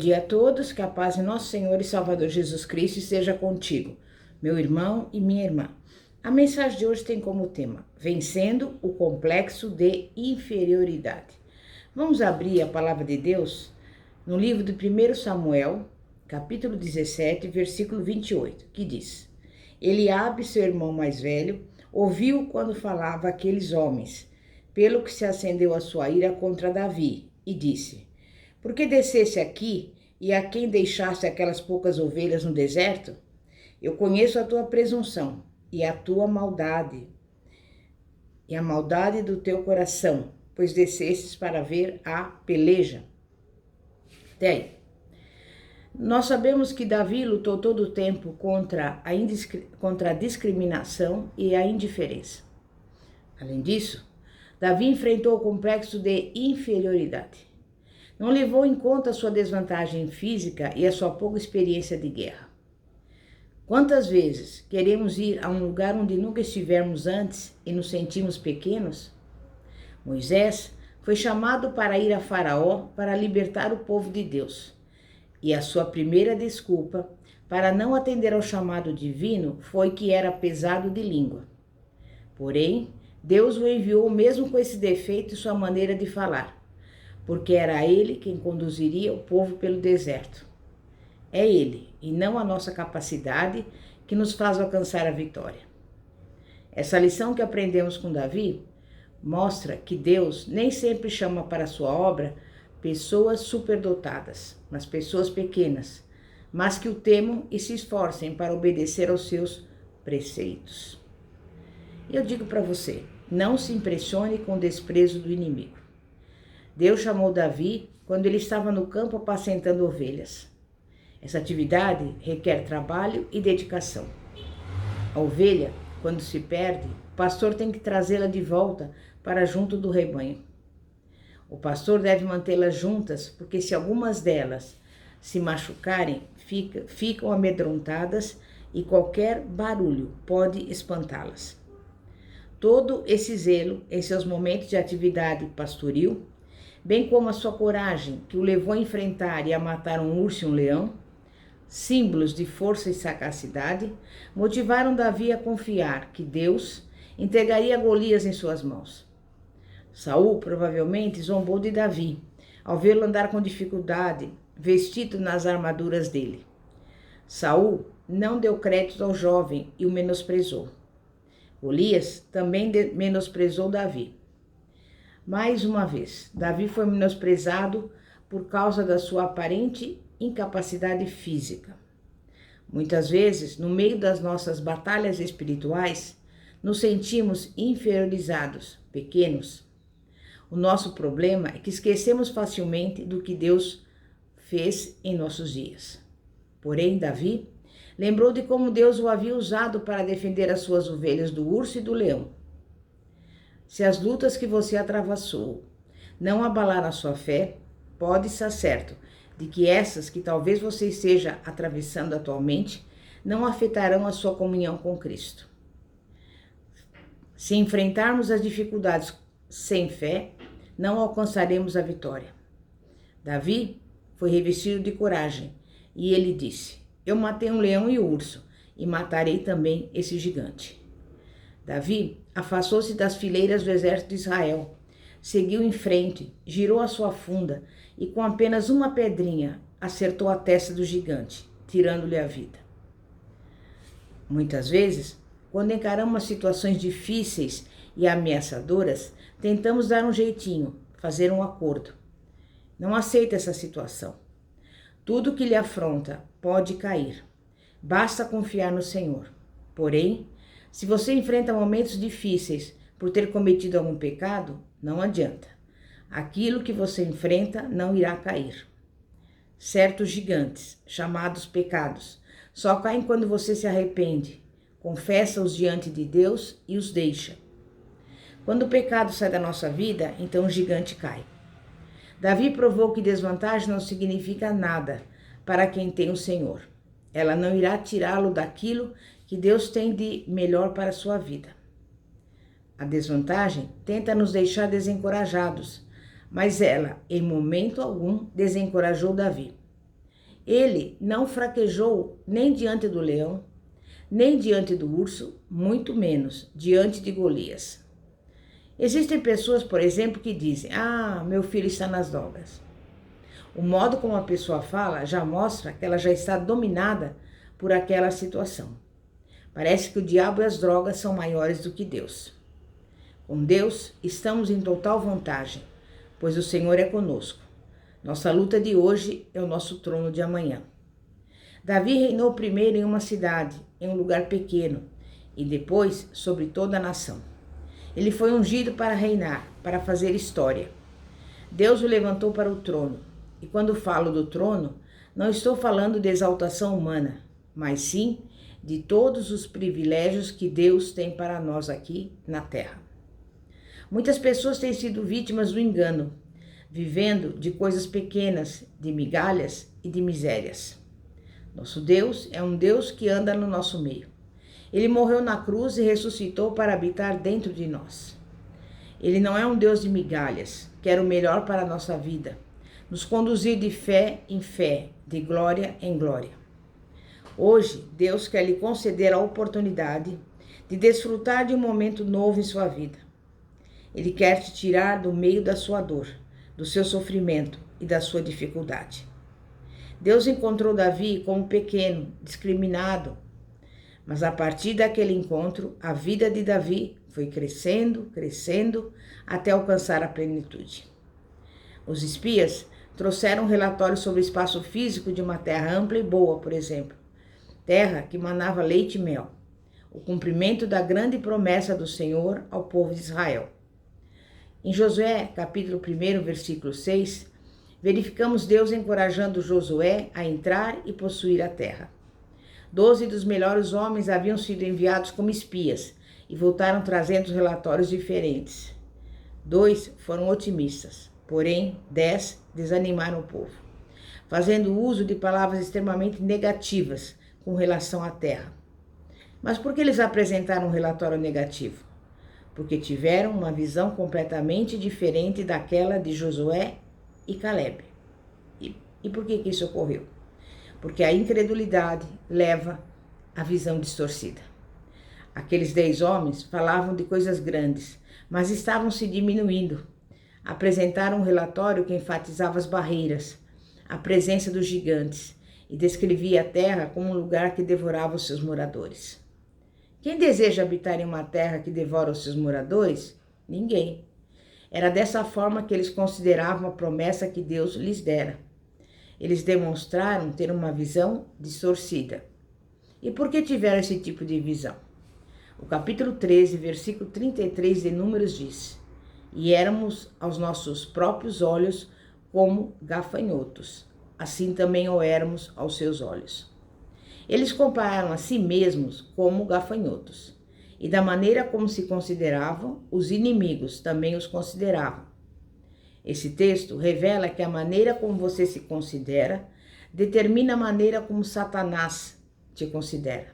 dia a todos, que a paz de nosso Senhor e Salvador Jesus Cristo esteja contigo, meu irmão e minha irmã. A mensagem de hoje tem como tema, vencendo o complexo de inferioridade. Vamos abrir a palavra de Deus no livro de 1 Samuel, capítulo 17, versículo 28, que diz: Eliabe, seu irmão mais velho, ouviu quando falava aqueles homens, pelo que se acendeu a sua ira contra Davi, e disse: Por que descesse aqui e a quem deixasse aquelas poucas ovelhas no deserto? Eu conheço a tua presunção e a tua maldade, e a maldade do teu coração, pois descestes para ver a peleja. Até aí. Nós sabemos que Davi lutou todo o tempo contra a discriminação e a indiferença. Além disso, Davi enfrentou o complexo de inferioridade. Não levou em conta a sua desvantagem física e a sua pouca experiência de guerra. Quantas vezes queremos ir a um lugar onde nunca estivemos antes e nos sentimos pequenos? Moisés foi chamado para ir a Faraó para libertar o povo de Deus. E a sua primeira desculpa para não atender ao chamado divino foi que era pesado de língua. Porém, Deus o enviou mesmo com esse defeito e sua maneira de falar, porque era ele quem conduziria o povo pelo deserto. É ele, e não a nossa capacidade, que nos faz alcançar a vitória. Essa lição que aprendemos com Davi mostra que Deus nem sempre chama para a sua obra pessoas superdotadas, mas pessoas pequenas, mas que o temam e se esforcem para obedecer aos seus preceitos. Eu digo para você, não se impressione com o desprezo do inimigo. Deus chamou Davi quando ele estava no campo apacentando ovelhas. Essa atividade requer trabalho e dedicação. A ovelha, quando se perde, o pastor tem que trazê-la de volta para junto do rebanho. O pastor deve mantê-las juntas, porque se algumas delas se machucarem, ficam amedrontadas e qualquer barulho pode espantá-las. Todo esse zelo em seus momentos de atividade pastoril, bem como a sua coragem que o levou a enfrentar e a matar um urso e um leão, símbolos de força e sagacidade, motivaram Davi a confiar que Deus entregaria Golias em suas mãos. Saul provavelmente zombou de Davi, ao vê-lo andar com dificuldade, vestido nas armaduras dele. Saul não deu crédito ao jovem e o menosprezou. Golias também menosprezou Davi. Mais uma vez, Davi foi menosprezado por causa da sua aparente incapacidade física. Muitas vezes, no meio das nossas batalhas espirituais, nos sentimos inferiorizados, pequenos. O nosso problema é que esquecemos facilmente do que Deus fez em nossos dias. Porém, Davi lembrou de como Deus o havia usado para defender as suas ovelhas do urso e do leão. Se as lutas que você atravessou não abalaram a sua fé, pode estar certo de que essas que talvez você esteja atravessando atualmente não afetarão a sua comunhão com Cristo. Se enfrentarmos as dificuldades sem fé, não alcançaremos a vitória. Davi foi revestido de coragem e ele disse: Eu matei um leão e um urso e matarei também esse gigante. Davi afastou-se das fileiras do exército de Israel, seguiu em frente, girou a sua funda e com apenas uma pedrinha acertou a testa do gigante, tirando-lhe a vida. Muitas vezes, quando encaramos situações difíceis e ameaçadoras, tentamos dar um jeitinho, fazer um acordo. Não aceita essa situação. Tudo que lhe afronta pode cair. Basta confiar no Senhor. Porém, se você enfrenta momentos difíceis por ter cometido algum pecado, não adianta. Aquilo que você enfrenta não irá cair. Certos gigantes, chamados pecados, só caem quando você se arrepende, confessa-os diante de Deus e os deixa. Quando o pecado sai da nossa vida, então o gigante cai. Davi provou que desvantagem não significa nada para quem tem o Senhor. Ela não irá tirá-lo daquilo que Deus tem de melhor para a sua vida. A desvantagem tenta nos deixar desencorajados, mas ela, em momento algum, desencorajou Davi. Ele não fraquejou nem diante do leão, nem diante do urso, muito menos diante de Golias. Existem pessoas, por exemplo, que dizem: "Ah, meu filho está nas drogas." O modo como a pessoa fala já mostra que ela já está dominada por aquela situação. Parece que o diabo e as drogas são maiores do que Deus. Com Deus, estamos em total vantagem, pois o Senhor é conosco. Nossa luta de hoje é o nosso trono de amanhã. Davi reinou primeiro em uma cidade, em um lugar pequeno, e depois sobre toda a nação. Ele foi ungido para reinar, para fazer história. Deus o levantou para o trono. E quando falo do trono, não estou falando de exaltação humana, mas sim de todos os privilégios que Deus tem para nós aqui na terra. Muitas pessoas têm sido vítimas do engano, vivendo de coisas pequenas, de migalhas e de misérias. Nosso Deus é um Deus que anda no nosso meio. Ele morreu na cruz e ressuscitou para habitar dentro de nós. Ele não é um Deus de migalhas, quer o melhor para a nossa vida, nos conduzir de fé em fé, de glória em glória. Hoje, Deus quer lhe conceder a oportunidade de desfrutar de um momento novo em sua vida. Ele quer te tirar do meio da sua dor, do seu sofrimento e da sua dificuldade. Deus encontrou Davi como pequeno, discriminado, mas a partir daquele encontro, a vida de Davi foi crescendo, crescendo, até alcançar a plenitude. Os espias trouxeram um relatório sobre o espaço físico de uma terra ampla e boa, por exemplo, terra que manava leite e mel, o cumprimento da grande promessa do Senhor ao povo de Israel. Em Josué, capítulo 1, versículo 6, verificamos Deus encorajando Josué a entrar e possuir a terra. 12 dos melhores homens haviam sido enviados como espias e voltaram trazendo relatórios diferentes. 2 foram otimistas, porém 10 desanimaram o povo, fazendo uso de palavras extremamente negativas com relação à terra. Mas por que eles apresentaram um relatório negativo? Porque tiveram uma visão completamente diferente daquela de Josué e Caleb. E por que isso ocorreu? Porque a incredulidade leva à visão distorcida. Aqueles 10 homens falavam de coisas grandes, mas estavam se diminuindo. Apresentaram um relatório que enfatizava as barreiras, a presença dos gigantes e descrevia a terra como um lugar que devorava os seus moradores. Quem deseja habitar em uma terra que devora os seus moradores? Ninguém. Era dessa forma que eles consideravam a promessa que Deus lhes dera. Eles demonstraram ter uma visão distorcida. E por que tiveram esse tipo de visão? O capítulo 13, versículo 33 de Números diz: "E éramos aos nossos próprios olhos como gafanhotos, assim também o éramos aos seus olhos." Eles compararam a si mesmos como gafanhotos, e da maneira como se consideravam, os inimigos também os consideravam. Esse texto revela que a maneira como você se considera determina a maneira como Satanás te considera.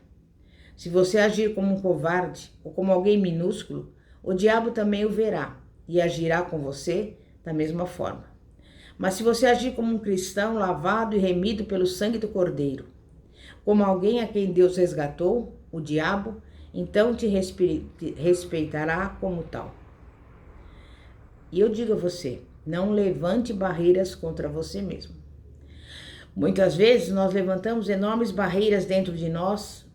Se você agir como um covarde ou como alguém minúsculo, o diabo também o verá e agirá com você da mesma forma. Mas se você agir como um cristão lavado e remido pelo sangue do Cordeiro, como alguém a quem Deus resgatou, o diabo, então te respeitará como tal. E eu digo a você, não levante barreiras contra você mesmo. Muitas vezes nós levantamos enormes barreiras dentro de nós,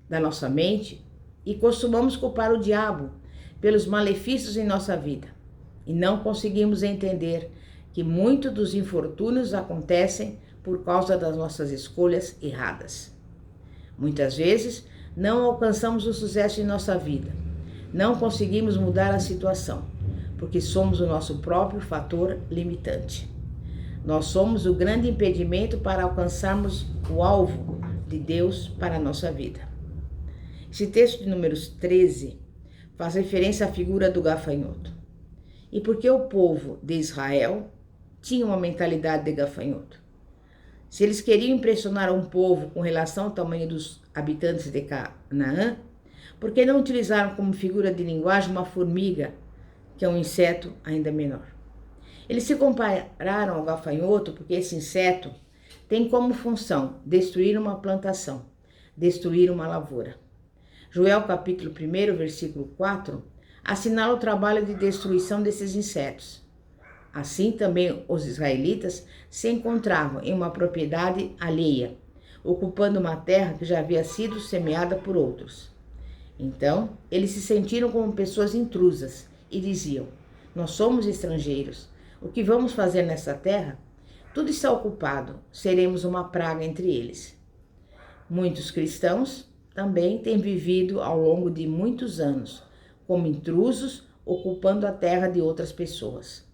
da nossa mente, e costumamos culpar o diabo pelos malefícios em nossa vida. E não conseguimos entender que muitos dos infortúnios acontecem por causa das nossas escolhas erradas. Muitas vezes não alcançamos o sucesso em nossa vida, não conseguimos mudar a situação, porque somos o nosso próprio fator limitante. Nós somos o grande impedimento para alcançarmos o alvo de Deus para a nossa vida. Esse texto de Números 13 faz referência à figura do gafanhoto. E por que o povo de Israel tinha uma mentalidade de gafanhoto? Se eles queriam impressionar um povo com relação ao tamanho dos habitantes de Canaã, por que não utilizaram como figura de linguagem uma formiga, que é um inseto ainda menor? Eles se compararam ao gafanhoto porque esse inseto tem como função destruir uma plantação, destruir uma lavoura. Joel capítulo 1, versículo 4, assinala o trabalho de destruição desses insetos. Assim também os israelitas se encontravam em uma propriedade alheia, ocupando uma terra que já havia sido semeada por outros. Então, eles se sentiram como pessoas intrusas e diziam: nós somos estrangeiros, o que vamos fazer nessa terra? Tudo está ocupado, seremos uma praga entre eles. Muitos cristãos também têm vivido ao longo de muitos anos como intrusos, ocupando a terra de outras pessoas.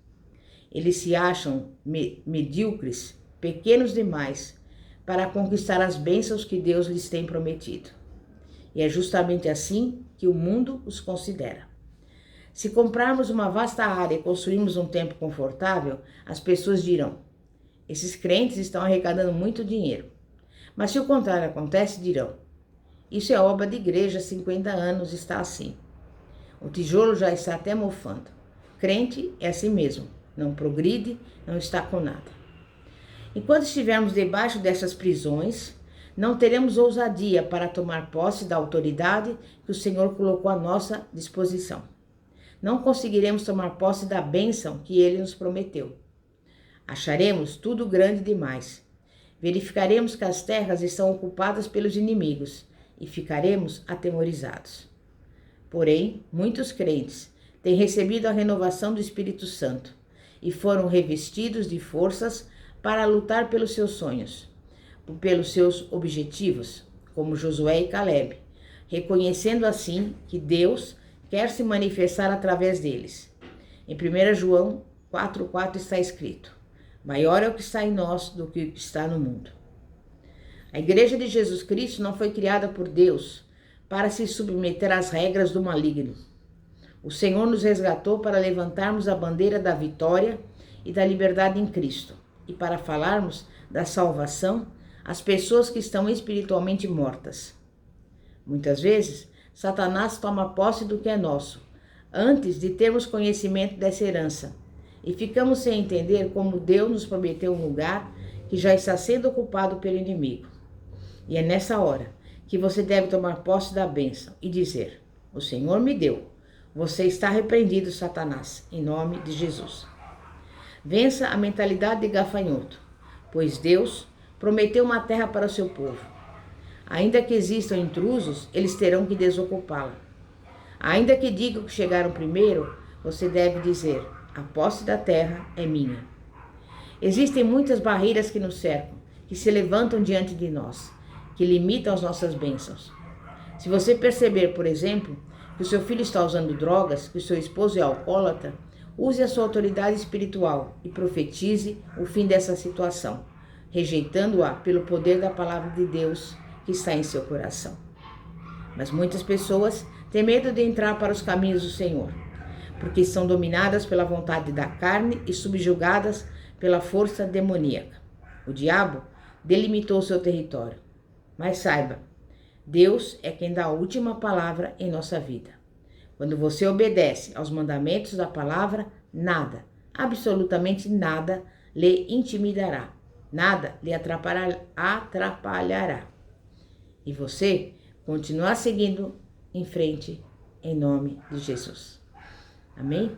Eles se acham medíocres, pequenos demais, para conquistar as bênçãos que Deus lhes tem prometido. E é justamente assim que o mundo os considera. Se comprarmos uma vasta área e construirmos um templo confortável, as pessoas dirão: esses crentes estão arrecadando muito dinheiro. Mas se o contrário acontece, dirão: isso é obra de igreja, 50 anos está assim. O tijolo já está até mofando. Crente é assim mesmo, não progride, não está com nada. Enquanto estivermos debaixo dessas prisões, não teremos ousadia para tomar posse da autoridade que o Senhor colocou à nossa disposição. Não conseguiremos tomar posse da bênção que Ele nos prometeu. Acharemos tudo grande demais. Verificaremos que as terras estão ocupadas pelos inimigos e ficaremos atemorizados. Porém, muitos crentes têm recebido a renovação do Espírito Santo e foram revestidos de forças para lutar pelos seus sonhos, pelos seus objetivos, como Josué e Caleb, reconhecendo assim que Deus quer se manifestar através deles. Em 1 João 4,4 está escrito: maior é o que está em nós do que o que está no mundo. A Igreja de Jesus Cristo não foi criada por Deus para se submeter às regras do maligno. O Senhor nos resgatou para levantarmos a bandeira da vitória e da liberdade em Cristo e para falarmos da salvação às pessoas que estão espiritualmente mortas. Muitas vezes, Satanás toma posse do que é nosso, antes de termos conhecimento dessa herança, e ficamos sem entender como Deus nos prometeu um lugar que já está sendo ocupado pelo inimigo. E é nessa hora que você deve tomar posse da bênção e dizer: o Senhor me deu, você está repreendido, Satanás, em nome de Jesus. Vença a mentalidade de gafanhoto, pois Deus prometeu uma terra para o seu povo. Ainda que existam intrusos, eles terão que desocupá-la. Ainda que digam que chegaram primeiro, você deve dizer: a posse da terra é minha. Existem muitas barreiras que nos cercam, que se levantam diante de nós, que limitam as nossas bênçãos. Se você perceber, por exemplo, que o seu filho está usando drogas, que o seu esposo é alcoólatra, use a sua autoridade espiritual e profetize o fim dessa situação, rejeitando-a pelo poder da palavra de Deus que está em seu coração. Mas muitas pessoas têm medo de entrar para os caminhos do Senhor, porque são dominadas pela vontade da carne e subjugadas pela força demoníaca. O diabo delimitou seu território. Mas saiba, Deus é quem dá a última palavra em nossa vida. Quando você obedece aos mandamentos da palavra, nada, absolutamente nada, lhe intimidará, nada lhe atrapalhará. E você continuar seguindo em frente, em nome de Jesus. Amém?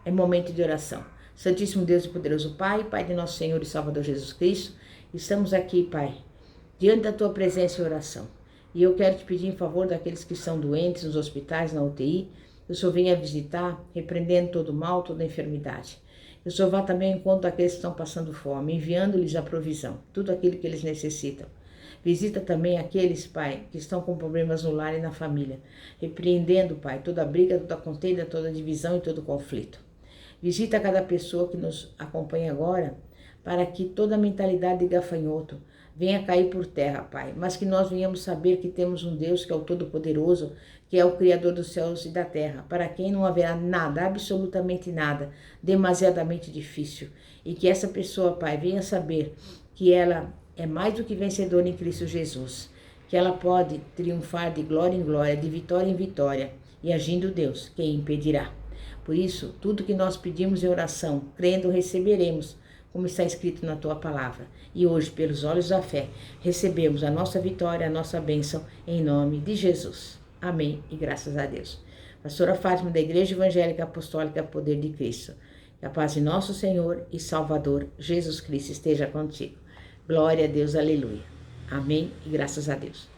É momento de oração. Santíssimo Deus e poderoso Pai, Pai de nosso Senhor e Salvador Jesus Cristo, estamos aqui, Pai, diante da Tua presença e oração. E eu quero te pedir em favor daqueles que estão doentes nos hospitais, na UTI, que o Senhor venha visitar, repreendendo todo mal, toda enfermidade. Que o Senhor vá também ao encontro daqueles que estão passando fome, enviando-lhes a provisão, tudo aquilo que eles necessitam. Visita também aqueles, Pai, que estão com problemas no lar e na família, repreendendo, Pai, toda briga, toda contenda, toda divisão e todo conflito. Visita cada pessoa que nos acompanha agora, para que toda a mentalidade de gafanhoto venha cair por terra, Pai, mas que nós venhamos saber que temos um Deus que é o Todo-Poderoso, que é o Criador dos céus e da terra, para quem não haverá nada, absolutamente nada, demasiadamente difícil. E que essa pessoa, Pai, venha saber que ela é mais do que vencedora em Cristo Jesus, que ela pode triunfar de glória em glória, de vitória em vitória, e agindo Deus, quem impedirá? Por isso, tudo que nós pedimos em oração, crendo, receberemos, como está escrito na tua palavra. E hoje, pelos olhos da fé, recebemos a nossa vitória, a nossa bênção, em nome de Jesus. Amém e graças a Deus. Pastora Fátima, da Igreja Evangélica Apostólica Poder de Cristo. Que a paz de nosso Senhor e Salvador Jesus Cristo esteja contigo. Glória a Deus, aleluia. Amém e graças a Deus.